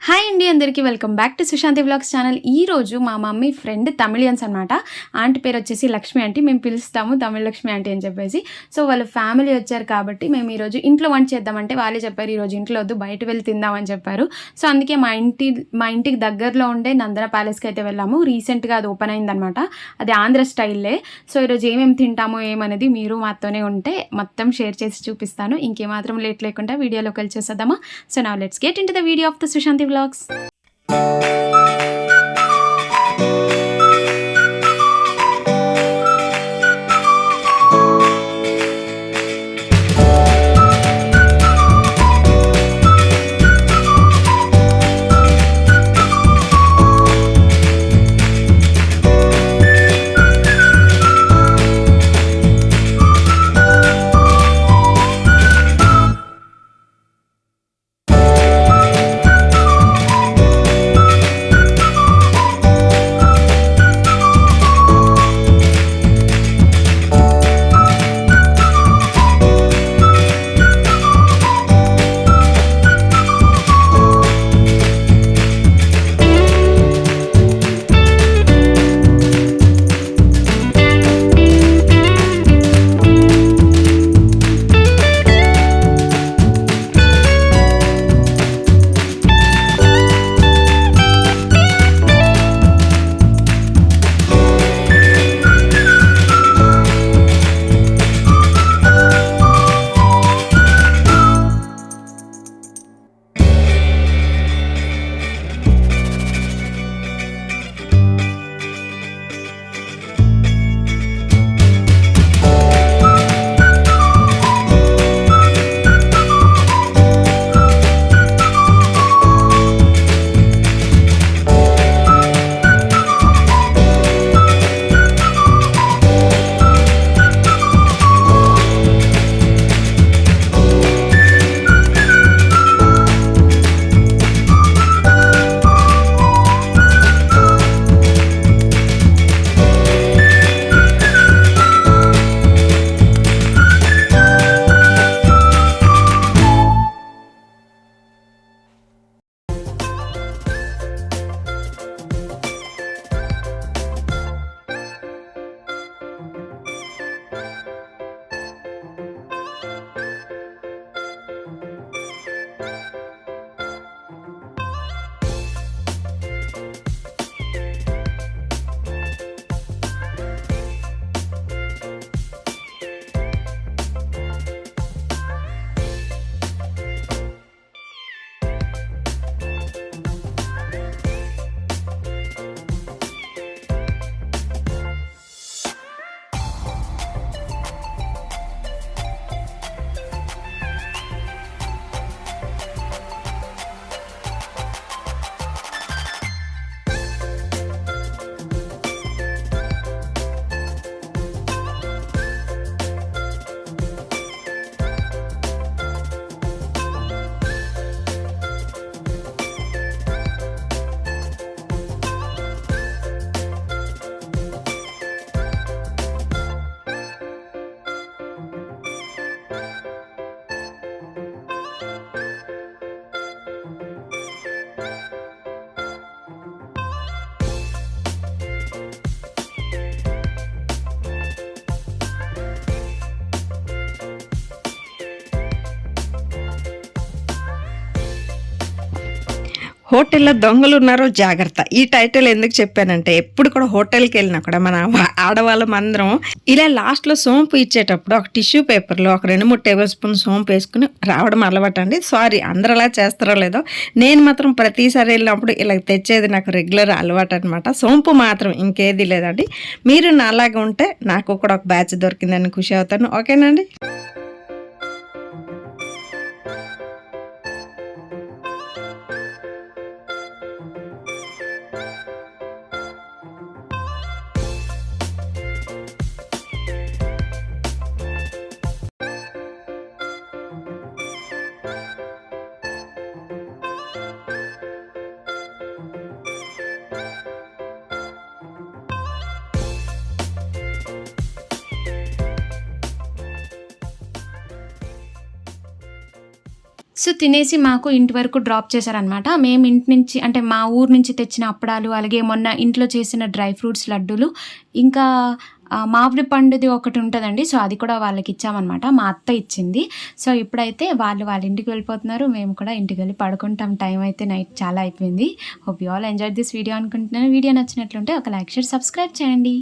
Hi అండి అందరికీ welcome back to Sushanti vlogs channel. ఈ రోజు మా మమ్మీ ఫ్రెండ్ తమిళియన్స్ అనమాట. ఆంటీ పేరు వచ్చేసి లక్ష్మి ఆంటీ, మేము పిలుస్తాము తమిళ లక్ష్మి ఆంటీ అని చెప్పేసి. సో వాళ్ళ ఫ్యామిలీ వచ్చారు కాబట్టి మేము ఈరోజు ఇంట్లో వంట చేద్దామంటే వాళ్ళే చెప్పారు ఈరోజు ఇంట్లో వద్దు బయట వెళ్ళి తిందామని చెప్పారు. సో అందుకే మా ఇంటికి దగ్గరలో ఉండే నందన ప్యాలెస్కి అయితే వెళ్ళాము. రీసెంట్గా అది ఓపెన్ అయిందనమాట. అది ఆంధ్ర స్టైల్లే. సో ఈరోజు ఏమేమి తింటామో ఏమనేది మీరు మాతోనే ఉంటే మొత్తం షేర్ చేసి చూపిస్తాను. ఇంకేమాత్రం లేట్ లేకుండా వీడియోలోకి వెళ్ళి చేసేద్దామా. So now let's get into the video of the Sushanti vlogs. హోటల్లో దొంగలు ఉన్నారో జాగ్రత్త. ఈ టైటిల్ ఎందుకు చెప్పానంటే ఎప్పుడు కూడా హోటల్కి వెళ్ళినా కూడా మన ఆడవాళ్ళం అందరం ఇలా లాస్ట్లో సోంపు ఇచ్చేటప్పుడు ఒక టిష్యూ పేపర్లో ఒక 2-3 టేబుల్ స్పూన్ సోంపు వేసుకుని రావడం అలవాటు అండి. సారీ అందరు అలా చేస్తారో లేదో, నేను మాత్రం ప్రతిసారి వెళ్ళినప్పుడు ఇలా తెచ్చేది నాకు రెగ్యులర్ అలవాటు అనమాట. సోంపు మాత్రం ఇంకేది లేదండి. మీరు నాలాగా ఉంటే నాకు కూడా ఒక బ్యాచ్ దొరికిందని ఖుషి అవుతాను. ఓకేనండి. సో తినేసి మాకు ఇంటి వరకు డ్రాప్ చేశారనమాట. మేము ఇంటి నుంచి అంటే మా ఊరు నుంచి తెచ్చిన అప్పడాలు, అలాగే మొన్న ఇంట్లో చేసిన డ్రై ఫ్రూట్స్ లడ్డూలు, ఇంకా మామిడి పండుది ఒకటి ఉంటుందండి. సో అది కూడా వాళ్ళకి ఇచ్చామన్నమాట. మా అత్త ఇచ్చింది. సో ఇప్పుడైతే వాళ్ళ ఇంటికి వెళ్ళిపోతున్నారు. మేము కూడా ఇంటికి వెళ్ళి పడుకుంటాం. టైం అయితే నైట్ చాలా అయిపోయింది. Hope you all enjoy this video అనుకుంటున్నాను. వీడియో నచ్చినట్లుంటే ఒక లైక్, షేర్, సబ్స్క్రైబ్ చేయండి.